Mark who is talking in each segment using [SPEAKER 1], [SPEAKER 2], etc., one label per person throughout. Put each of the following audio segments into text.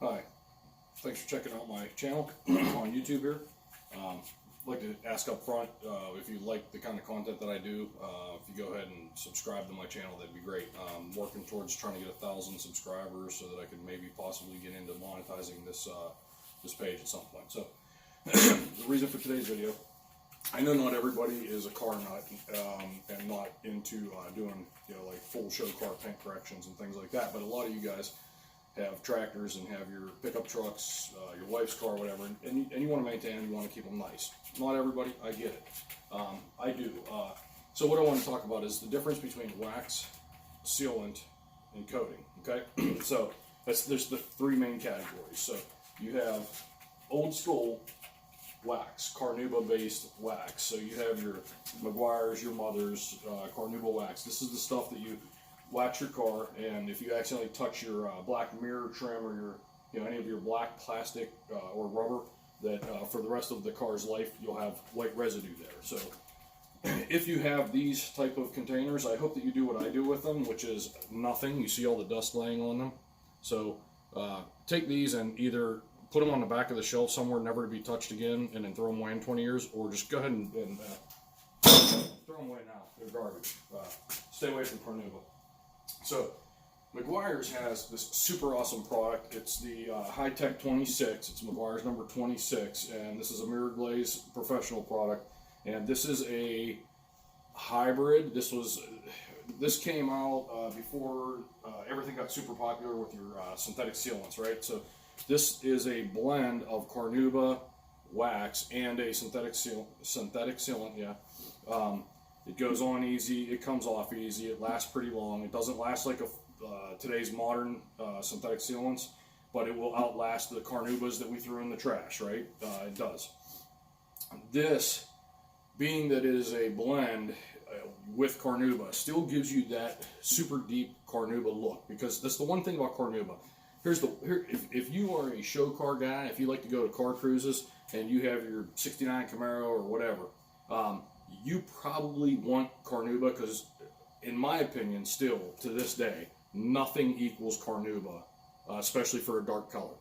[SPEAKER 1] Hi, thanks for checking out my channel on YouTube here. I'd like to ask up front if you like the kind of content that I do, if you go ahead and subscribe to my channel, that'd be great. I'm working towards trying to get 1,000 subscribers so that I could maybe possibly get into monetizing this page at some point. So the reason for today's video, I know not everybody is a car nut and not into doing like full show car paint corrections and things like that, but a lot of you guys have tractors and have your pickup trucks, your wife's car, whatever, and you want to maintain them, you want to keep them nice. Not everybody, I get it. I do. So what I want to talk about is the difference between wax, sealant, and coating, okay? So there's the three main categories. So you have old school wax, Carnauba based wax. So you have your Meguiar's, your Mother's, Carnauba wax. This is the stuff that you wax your car, and if you accidentally touch your black mirror trim or your any of your black plastic or rubber, that for the rest of the car's life you'll have white residue there. So if you have these type of containers, I hope that you do what I do with them, which is nothing. You see all the dust laying on them. So take these and either put them on the back of the shelf somewhere, never to be touched again, and then throw them away in 20 years, or just go ahead and throw them away now. They're garbage. Stay away from Carnauba. So Meguiar's has this super awesome product. It's the High-Tech 26. It's Meguiar's number 26, and this is a mirror glaze professional product. And this is a hybrid. This came out before everything got super popular with your synthetic sealants, right? So this is a blend of Carnauba wax and a synthetic sealant. Yeah. It goes on easy, it comes off easy, it lasts pretty long. It doesn't last like today's modern synthetic sealants, but it will outlast the Carnaubas that we threw in the trash, right? It does. This, being that it is a blend with Carnauba, still gives you that super deep Carnauba look, because that's the one thing about Carnauba. If you are a show car guy, if you like to go to car cruises and you have your 69 Camaro or whatever, you probably want Carnauba, because in my opinion, still to this day, nothing equals Carnauba, especially for a dark color.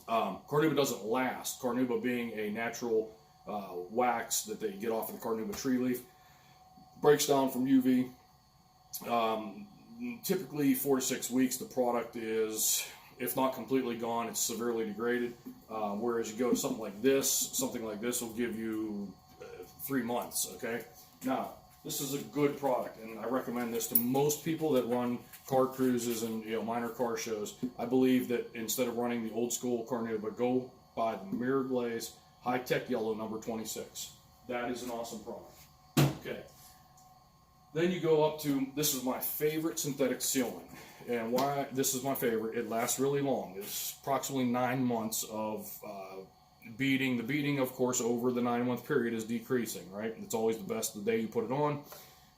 [SPEAKER 1] Carnauba doesn't last. Carnauba being a natural wax that they get off of the Carnauba tree leaf, breaks down from UV. Typically 4 to 6 weeks, the product is, if not completely gone, it's severely degraded. Whereas you go to something like this will give you 3 months, okay? Now, this is a good product, and I recommend this to most people that run car cruises and minor car shows. I believe that instead of running the old school Carnauba, go buy the mirror glaze High-Tech Yellow number 26. That is an awesome product. Okay. Then you go up to, this is my favorite synthetic sealant. And why this is my favorite, it lasts really long. It's approximately 9 months of beading. The beading, of course, over the 9-month period is decreasing, right? It's always the best the day you put it on,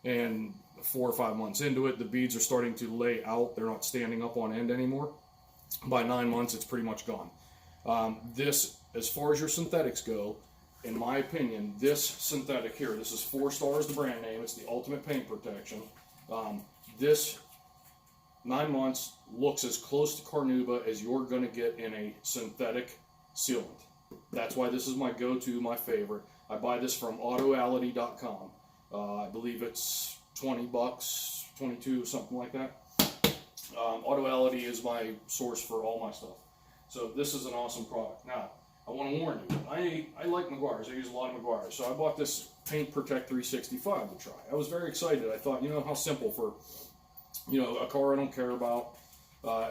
[SPEAKER 1] and 4 or 5 months into it, the beads are starting to lay out. They're not standing up on end anymore. By 9 months, it's pretty much gone. This, as far as your synthetics go, in my opinion, this synthetic here, this is 4 Stars, the brand name. It's the ultimate paint protection. This 9 months looks as close to Carnauba as you're going to get in a synthetic sealant. That's why this is my go-to, my favorite. I buy this from autoality.com. I believe it's 20 bucks, 22, something like that. Autoality is my source for all my stuff. So this is an awesome product. Now, I want to warn you, I like Meguiar's. I use a lot of Meguiar's. So I bought this Paint Protect 365 to try. I was very excited. I thought, how simple for, a car I don't care about.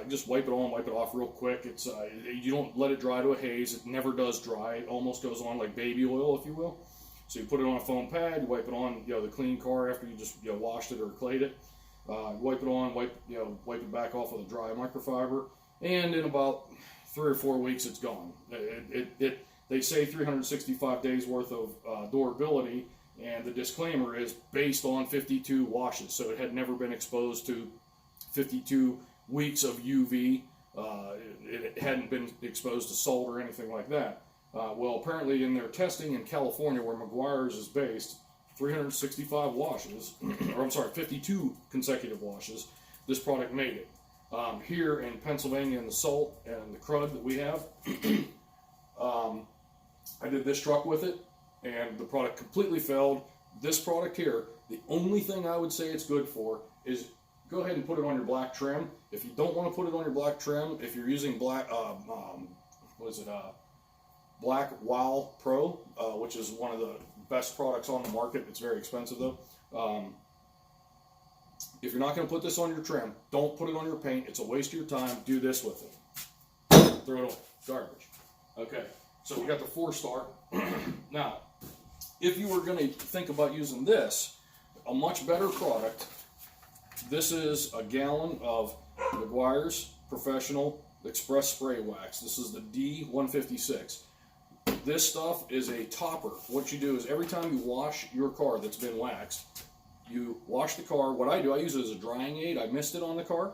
[SPEAKER 1] Just wipe it on, wipe it off real quick. It's you don't let it dry to a haze. It never does dry. It almost goes on like baby oil, if you will. So you put it on a foam pad, you wipe it on, the clean car after you just washed it or clayed it. Wipe it on, wipe it back off with a dry microfiber, and in about 3 or 4 weeks, it's gone. They say 365 days worth of durability, and the disclaimer is based on 52 washes. So it had never been exposed to 52 weeks of UV. It hadn't been exposed to salt or anything like that. Well, apparently in their testing in California, where Meguiar's is based, 365 washes, or I'm sorry, 52 consecutive washes, this product made it. Here in Pennsylvania, in the salt and the crud that we have, I did this truck with it, and the product completely failed. This product here, the only thing I would say it's good for is go ahead and put it on your black trim. If you don't want to put it on your black trim, if you're using black, Black Wow Pro, which is one of the best products on the market. It's very expensive though. If you're not going to put this on your trim, don't put it on your paint. It's a waste of your time. Do this with it. Throw it away. Garbage. Okay, so we got the 4-star. Now, if you were going to think about using this, a much better product, this is a gallon of Meguiar's Professional Express Spray Wax. This is the D156. This stuff is a topper. What you do is every time you wash your car that's been waxed, you wash the car. What I do, I use it as a drying aid. I mist it on the car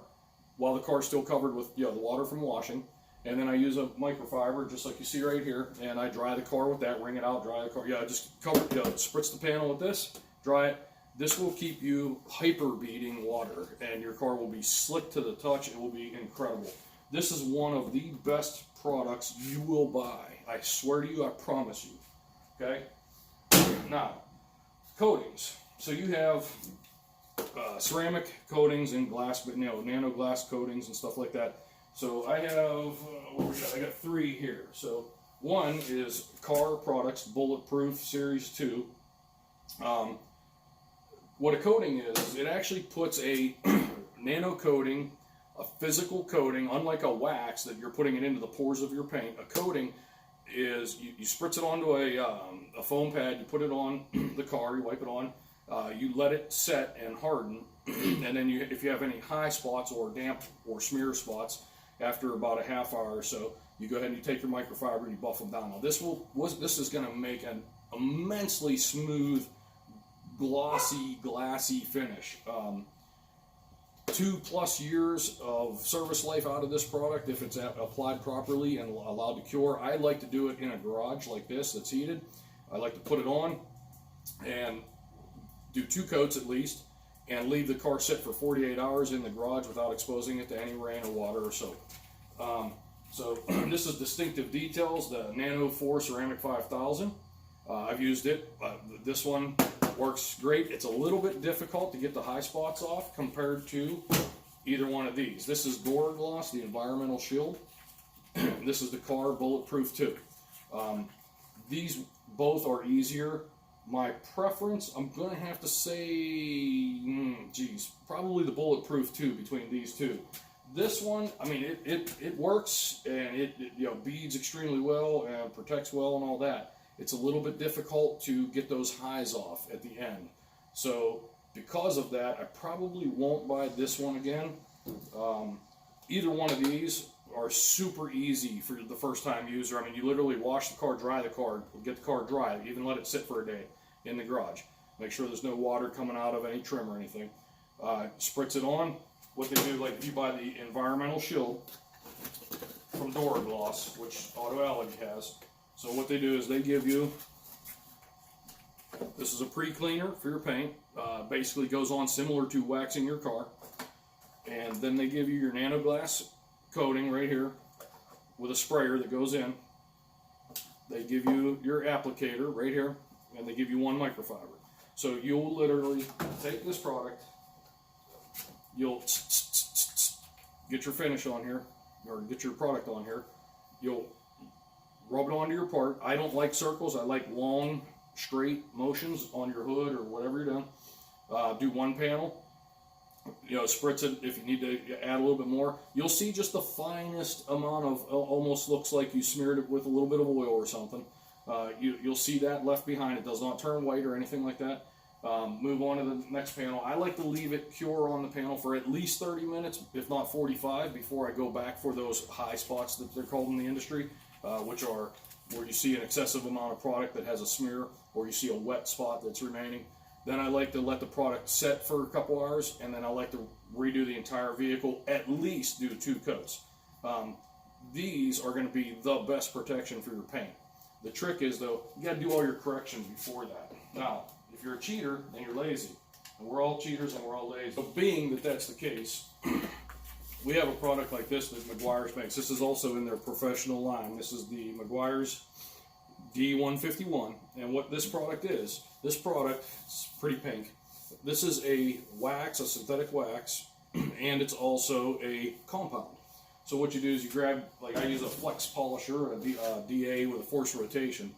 [SPEAKER 1] while the car's still covered with the water from washing. And then I use a microfiber, just like you see right here, and I dry the car with that, wring it out, dry the car. Yeah, just cover, spritz the panel with this, dry it. This will keep you hyper beading water, and your car will be slick to the touch. It will be incredible. This is one of the best products you will buy. I swear to you, I promise you. Okay? Now, coatings. So you have ceramic coatings and glass, nano glass coatings and stuff like that. So I have, I got 3 here. So one is Car Products Bulletproof Series 2. What a coating is, it actually puts a nano coating, a physical coating, unlike a wax that you're putting it into the pores of your paint. A coating is, you spritz it onto a foam pad, you put it on the car, you wipe it on, you let it set and harden, and then if you have any high spots or damp or smear spots, after about a half hour or so, you go ahead and you take your microfiber and you buff them down. Now this is going to make an immensely smooth, glossy, glassy finish. 2+ years of service life out of this product if it's applied properly and allowed to cure. I like to do it in a garage like this that's heated. I like to put it on and do 2 coats at least, and leave the car sit for 48 hours in the garage without exposing it to any rain or water or soap. So this is Distinctive Details, the Nano 4 Ceramic 5000. I've used it. This one works great. It's a little bit difficult to get the high spots off compared to either one of these. This is Gloss, the Environmental Shield. This is the Car Bulletproof 2. These both are easier. My preference, I'm going to have to say, probably the Bulletproof 2 between these two. This one, I mean, it works, and it beads extremely well and protects well and all that. It's a little bit difficult to get those highs off at the end. So because of that, I probably won't buy this one again. Either one of these are super easy for the first time user. I mean, you literally wash the car, dry the car, get the car dry, even let it sit for a day in the garage. Make sure there's no water coming out of any trim or anything. Spritz it on. What they do, like if you buy the Environmental Shield from Gloss, which Auto Allergy has. So what they do is they give you, this is a pre-cleaner for your paint. Basically goes on similar to waxing your car. And then they give you your nano glass coating right here with a sprayer that goes in. They give you your applicator right here, and they give you 1 microfiber. So you'll literally take this product, you'll get your finish on here, or get your product on here, you'll rub it onto your part. I don't like circles, I like long, straight motions on your hood or whatever you're doing. Do 1 panel. Spritz it if you need to add a little bit more. You'll see just the finest amount of, almost looks like you smeared it with a little bit of oil or something. You'll see that left behind. It does not turn white or anything like that. Move on to the next panel. I like to leave it cure on the panel for at least 30 minutes, if not 45, before I go back for those high spots that they're called in the industry, which are where you see an excessive amount of product that has a smear, or you see a wet spot that's remaining. Then I like to let the product set for a couple hours, and then I like to redo the entire vehicle, at least do 2 coats. These are going to be the best protection for your paint. The trick is, though, you got to do all your corrections before that. Now, if you're a cheater, then you're lazy. And we're all cheaters and we're all lazy. So being that that's the case, we have a product like this that Meguiar's makes. This is also in their professional line. This is the Meguiar's D151, and what this product is, this product is pretty pink. This is a wax, a synthetic wax, and it's also a compound. So what you do is you grab, like I use a flex polisher, a DA with a forced rotation.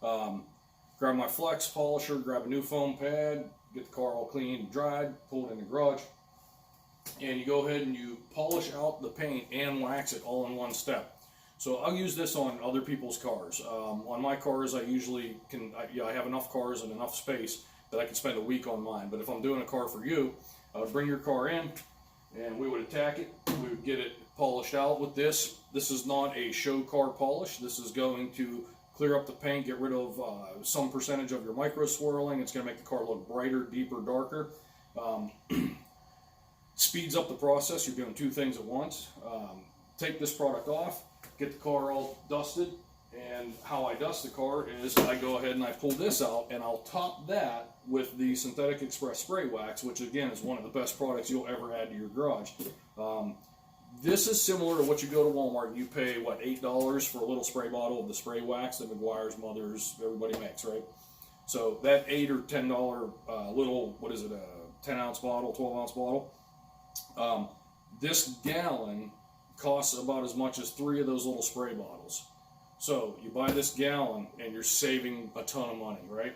[SPEAKER 1] Grab my flex polisher, grab a new foam pad, get the car all clean and dried, pull it in the garage, and you go ahead and you polish out the paint and wax it all in one step. So I'll use this on other people's cars. On my cars, I usually can, I have enough cars and enough space that I can spend a week on mine. But if I'm doing a car for you, I would bring your car in and we would attack it. We would get it polished out with this. This is not a show car polish. This is going to clear up the paint, get rid of some percentage of your micro swirling. It's going to make the car look brighter, deeper, darker. Speeds up the process. You're doing two things at once. Take this product off, get the car all dusted, and how I dust the car is I go ahead and I pull this out and I'll top that with the Synthetic Express Spray Wax, which again is one of the best products you'll ever add to your garage. This is similar to what you go to Walmart and you pay, what, $8 for a little spray bottle of the spray wax that Meguiar's, Mother's, everybody makes, right? So that $8 or $10 little, what is it, a 10-ounce bottle, 12-ounce bottle, this gallon costs about as much as 3 of those little spray bottles. So you buy this gallon and you're saving a ton of money, right?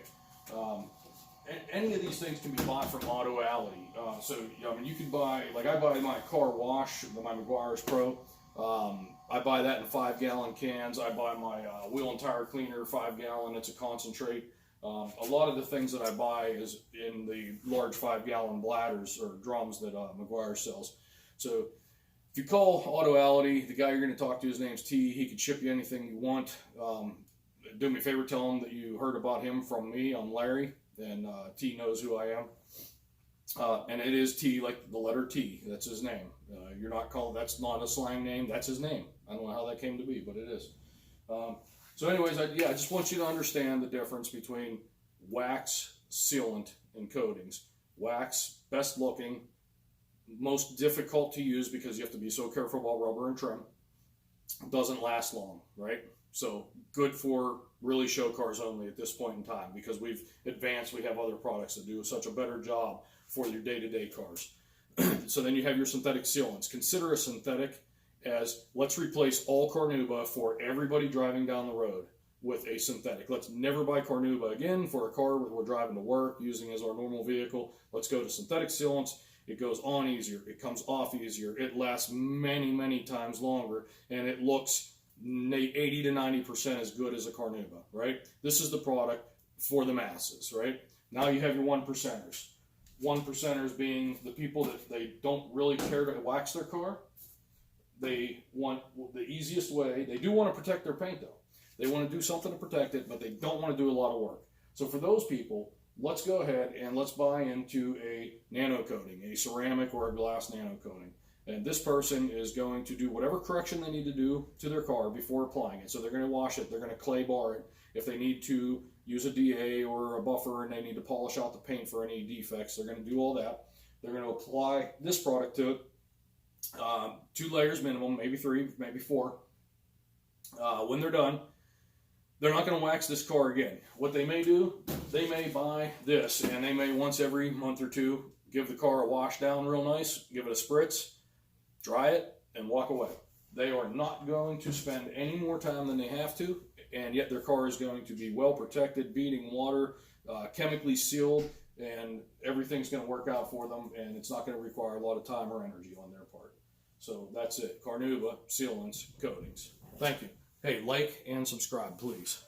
[SPEAKER 1] Any of these things can be bought from Auto Alley. So I mean, you could buy, like I buy my car wash, my Meguiar's Pro. I buy that in 5-gallon cans. I buy my wheel and tire cleaner, 5-gallon. It's a concentrate. A lot of the things that I buy is in the large 5-gallon bladders or drums that Meguiar sells. So if you call Auto Alley, the guy you're going to talk to, his name's T. He can ship you anything you want. Do me a favor, tell him that you heard about him from me. I'm Larry, and T knows who I am. And it is T, like the letter T. That's his name. You're not called. That's not a slang name. That's his name. I don't know how that came to be, but it is. So, anyways, I just want you to understand the difference between wax, sealant, and coatings. Wax, best looking, most difficult to use because you have to be so careful about rubber and trim. Doesn't last long, right? So good for really show cars only at this point in time because we've advanced. We have other products that do such a better job for your day-to-day cars. So then you have your synthetic sealants. Consider a synthetic as let's replace all Carnauba for everybody driving down the road with a synthetic. Let's never buy Carnauba again for a car we're driving to work using as our normal vehicle. Let's go to synthetic sealants. It goes on easier. It comes off easier. It lasts many, many times longer, and it looks 80 to 90% as good as a Carnauba, right? This is the product for the masses, right? Now you have your 1%ers. 1%ers being the people that they don't really care to wax their car. They want the easiest way. They do want to protect their paint, though. They want to do something to protect it, but they don't want to do a lot of work. So for those people, let's go ahead and let's buy into a nano coating, a ceramic or a glass nano coating. And this person is going to do whatever correction they need to do to their car before applying it. So they're going to wash it, they're going to clay bar it. If they need to use a DA or a buffer and they need to polish out the paint for any defects, they're going to do all that. They're going to apply this product to it. 2 layers minimum, maybe 3, maybe 4. When they're done, they're not going to wax this car again. What they may do, they may buy this, and they may once every month or 2 give the car a wash down real nice, give it a spritz, dry it, and walk away. They are not going to spend any more time than they have to, and yet their car is going to be well protected, beating water, chemically sealed, and everything's going to work out for them, and it's not going to require a lot of time or energy on their part. So that's it. Carnauba, sealants, coatings. Thank you. Hey, like and subscribe, please.